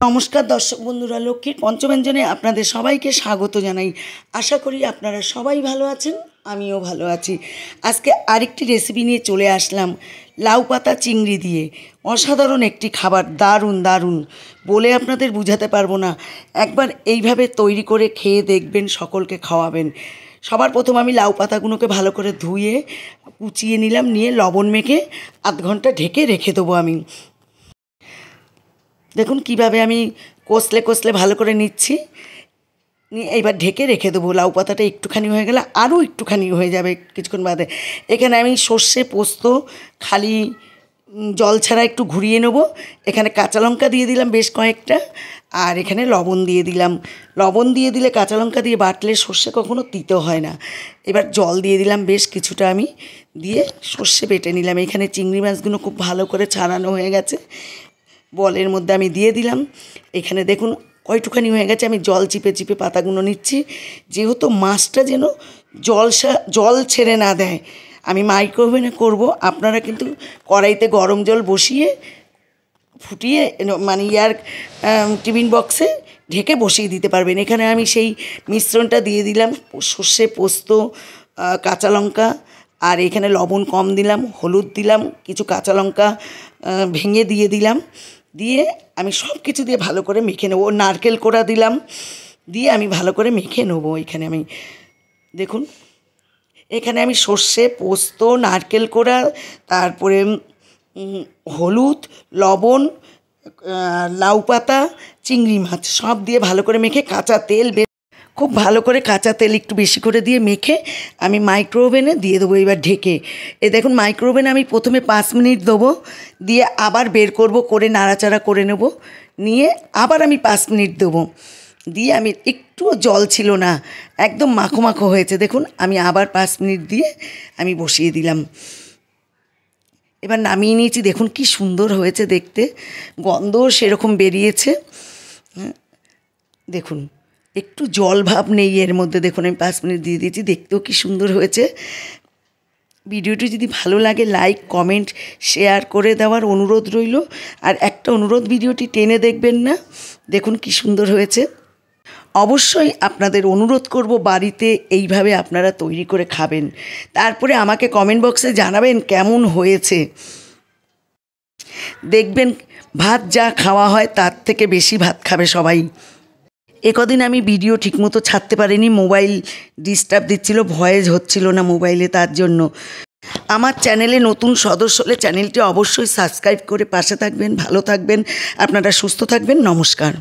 নমস্কার দর্শক বন্ধুরা, লক্ষ্মীর পঞ্চব্যঞ্জনে আপনাদের সবাইকে স্বাগত জানাই। আশা করি আপনারা সবাই ভালো আছেন, আমিও ভালো আছি। আজকে আরেকটি রেসিপি নিয়ে চলে আসলাম, লাউ পাতা চিংড়ি দিয়ে। অসাধারণ একটি খাবার, দারুণ দারুণ, বলে আপনাদের বোঝাতে পারবো না। একবার এইভাবে তৈরি করে খেয়ে দেখবেন, সকলকে খাওয়াবেন। সবার প্রথম আমি লাউ পাতাগুলোকে ভালো করে ধুয়ে কুচিয়ে নিলাম, নিয়ে লবণ মেখে আধ ঘন্টা ঢেকে রেখে দেবো আমি। দেখুন কিভাবে আমি কষলে কষলে ভালো করে নিচ্ছি, নিয়ে এইবার ঢেকে রেখে দেবো। লাউ পাতাটা একটুখানি হয়ে গেলে আরও একটুখানি হয়ে যাবে কিছুক্ষণ বাদে। এখানে আমি সর্ষে পোস্ত খালি জল ছাড়া একটু ঘুরিয়ে নেব। এখানে কাঁচা লঙ্কা দিয়ে দিলাম বেশ কয়েকটা, আর এখানে লবণ দিয়ে দিলাম। লবণ দিয়ে দিলে কাঁচা লঙ্কা দিয়ে বাটলে সর্ষে কখনো তিতো হয় না। এবার জল দিয়ে দিলাম বেশ কিছুটা, আমি দিয়ে সর্ষে বেটে নিলাম। এখানে চিংড়ি মাছগুলো খুব ভালো করে ছাড়ানো হয়ে গেছে, বলের মধ্যে আমি দিয়ে দিলাম। এখানে দেখুন কয়টুখানি হয়ে গেছে, আমি জল চিপে চিপে পাতাগুলো নিচ্ছি, যেহেতু মাছটা যেন জল ছেড়ে না দেয়। আমি মাইক্রোওভেনে করব, আপনারা কিন্তু কড়াইতে গরম জল বসিয়ে ফুটিয়ে মানে টিফিন বক্সে ঢেকে বসিয়ে দিতে পারবেন। এখানে আমি সেই মিশ্রণটা দিয়ে দিলাম, সর্ষে পোস্ত কাঁচা লঙ্কা, আর এখানে লবণ কম দিলাম, হলুদ দিলাম, কিছু কাঁচা লঙ্কা ভেঙে দিয়ে দিলাম। দিয়ে আমি সব কিছু দিয়ে ভালো করে মেখে নেবো। নারকেল কোড়া দিলাম, দিয়ে আমি ভালো করে মেখে নেবো। এখানে আমি দেখুন, এখানে আমি সর্ষে পোস্ত নারকেল কোড়া, তারপরে হলুদ লবণ লাউ পাতা চিংড়ি মাছ সব দিয়ে ভালো করে মেখে কাঁচা তেল খুব ভালো করে কাঁচা তেল একটু বেশি করে দিয়ে মেখে আমি মাইক্রোওভেনে দিয়ে দেবো। এবার ঢেকে দেখুন মাইক্রোওভেনে আমি প্রথমে 5 মিনিট দেবো, দিয়ে আবার বের করব, করে নাড়াচাড়া করে নেব, নিয়ে আবার আমি 5 মিনিট দেবো। দিয়ে আমি একটুও জল ছিল না, একদম মাখো মাখো হয়েছে। দেখুন আমি আবার 5 মিনিট দিয়ে আমি বসিয়ে দিলাম। এবার নামিয়ে নিয়েছি, দেখুন কি সুন্দর হয়েছে দেখতে, গন্ধ সেরকম বেরিয়েছে। দেখুন একটু জল ভাব নেই এর মধ্যে। দেখুন আমি 5 মিনিট দিয়ে দিয়েছি, দেখতেও কি সুন্দর হয়েছে। ভিডিওটি যদি ভালো লাগে লাইক কমেন্ট শেয়ার করে দেওয়ার অনুরোধ রইল। আর একটা অনুরোধ, ভিডিওটি টেনে দেখবেন না। দেখুন কি সুন্দর হয়েছে। অবশ্যই আপনাদের অনুরোধ করব, বাড়িতে এইভাবে আপনারা তৈরি করে খাবেন, তারপরে আমাকে কমেন্ট বক্সে জানাবেন কেমন হয়েছে। দেখবেন ভাত যা খাওয়া হয় তার থেকে বেশি ভাত খাবে সবাই। একদিন আমি ভিডিও ঠিকমতো ছাড়তে পারিনি, মোবাইল ডিস্টার্ব দিচ্ছিল, ভয়েস হচ্ছিল না মোবাইলে, তার জন্য। আমার চ্যানেলে নতুন সদস্য হলে চ্যানেলটি অবশ্যই সাবস্ক্রাইব করে পাশে থাকবেন। ভালো থাকবেন, আপনারা সুস্থ থাকবেন। নমস্কার।